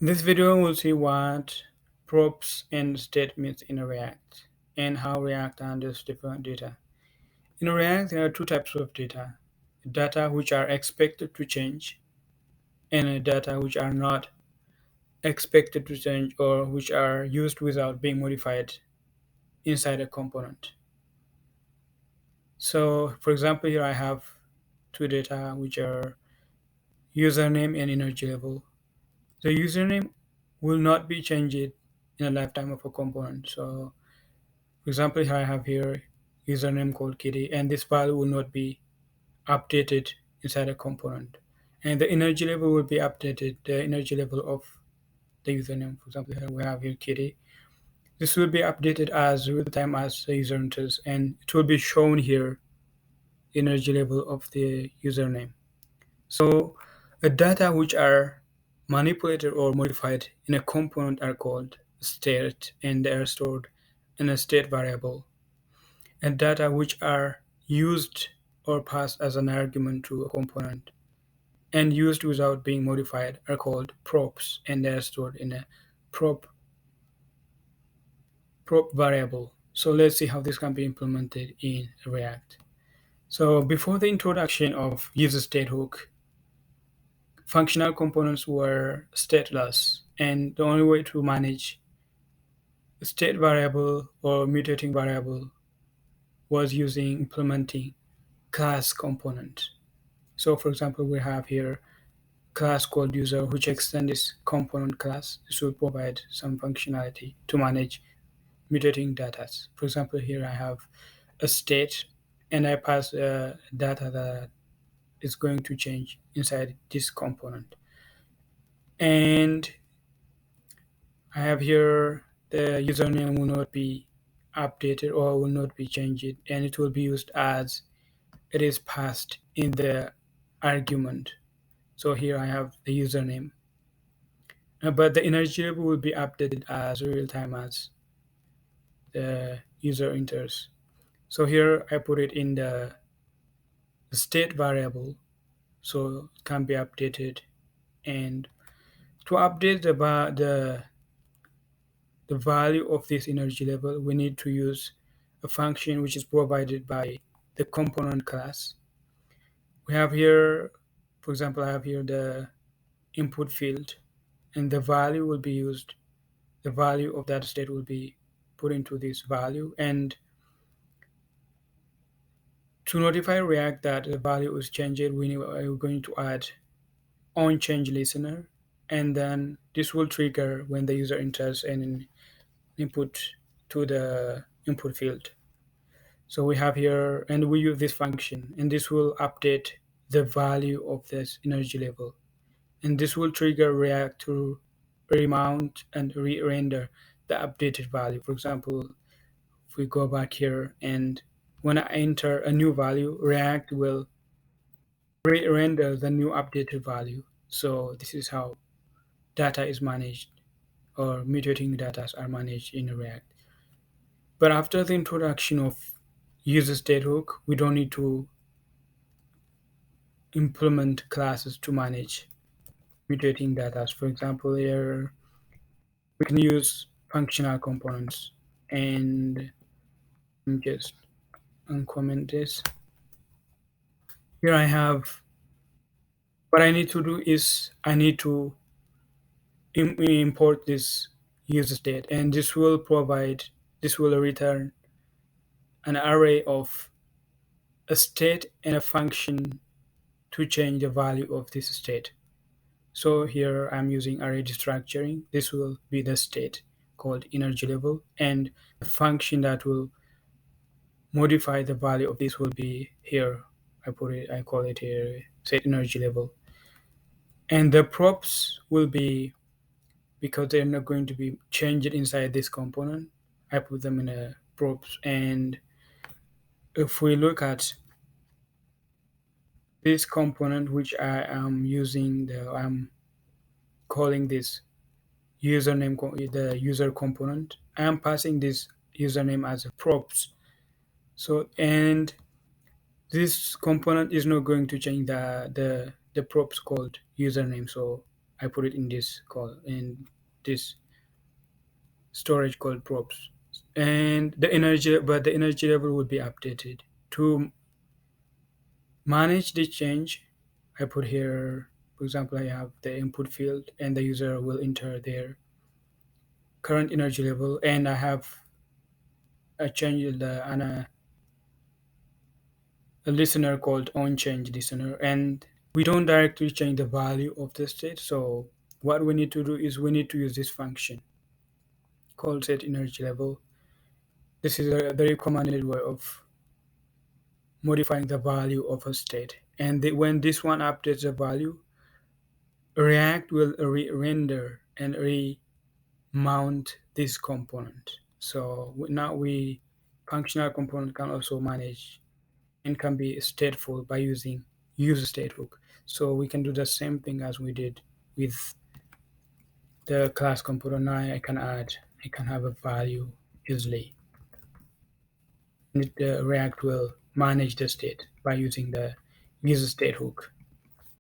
In this video, we'll see what props and state means in React and how React handles different data. In React, there are two types of data which are expected to change and data which are not expected to change or which are used without being modified inside a component. So, for example, here I have two data which are username and energy level. The username will not be changed in a lifetime of a component. So, for example, here I have here username called kitty, and this value will not be updated inside a component. And the energy level will be updated, the energy level of the username. For example, here we have here kitty. This will be updated as real time as the user enters, and it will be shown here energy level of the username. So the data which are manipulated or modified in a component are called state, and they are stored in a state variable. And data which are used or passed as an argument to a component and used without being modified are called props, and they are stored in a prop variable. So let's see how this can be implemented in React. So before the introduction of useState hook, functional components were stateless, and the only way to manage a state variable or mutating variable was using implementing class component. So for example, we have here class called user, which extends this component class. This will provide some functionality to manage mutating data. For example, here I have a state, and I pass data that is going to change inside this component. And I have here the username will not be updated or will not be changed, and it will be used as it is passed in the argument. So here I have the username, but the energy level will be updated as real time as the user enters. So here I put it in the state variable, so it can be updated. And to update the value of this energy level, we need to use a function which is provided by the component class. We have here, for example, I have here the input field, and the value will be used. The value of that state will be put into this value, and to notify React that the value is changed, are going to add onChange listener, and then this will trigger when the user enters an input to the input field. So we have here, and we use this function, and this will update the value of this energy level. And this will trigger React to remount and re-render the updated value. For example, if we go back here and when I enter a new value, React will re-render the new updated value. So this is how data is managed, or mutating data are managed in React. But after the introduction of useState hook, we don't need to implement classes to manage mutating data. For example, here we can use functional components, and just uncomment this. Here I have, what I need to do is I need to import this useState, and this will return an array of a state and a function to change the value of this state. So here I'm using array destructuring. This will be the state called energy level, and the function that will modify the value of this will be here. I call it here set energy level. And the props will be, because they're not going to be changed inside this component, I put them in a props. And if we look at this component, which I am using, I'm calling this username, the user component, I am passing this username as a props. So, and this component is not going to change the props called username. So I put it in this call in this storage called props, and the energy level would be updated. To manage the change, I put here, for example, I have the input field and the user will enter their current energy level, and I have a change a listener called onChange listener, and we don't directly change the value of the state. So what we need to do is we need to use this function called set energy level. This is a very recommended way of modifying the value of a state. And when this one updates the value, React will render and remount this component. So now we functional component can also manage and can be stateful by using useState hook. So we can do the same thing as we did with the class component. Now I can have a value easily. And the React will manage the state by using the useState hook.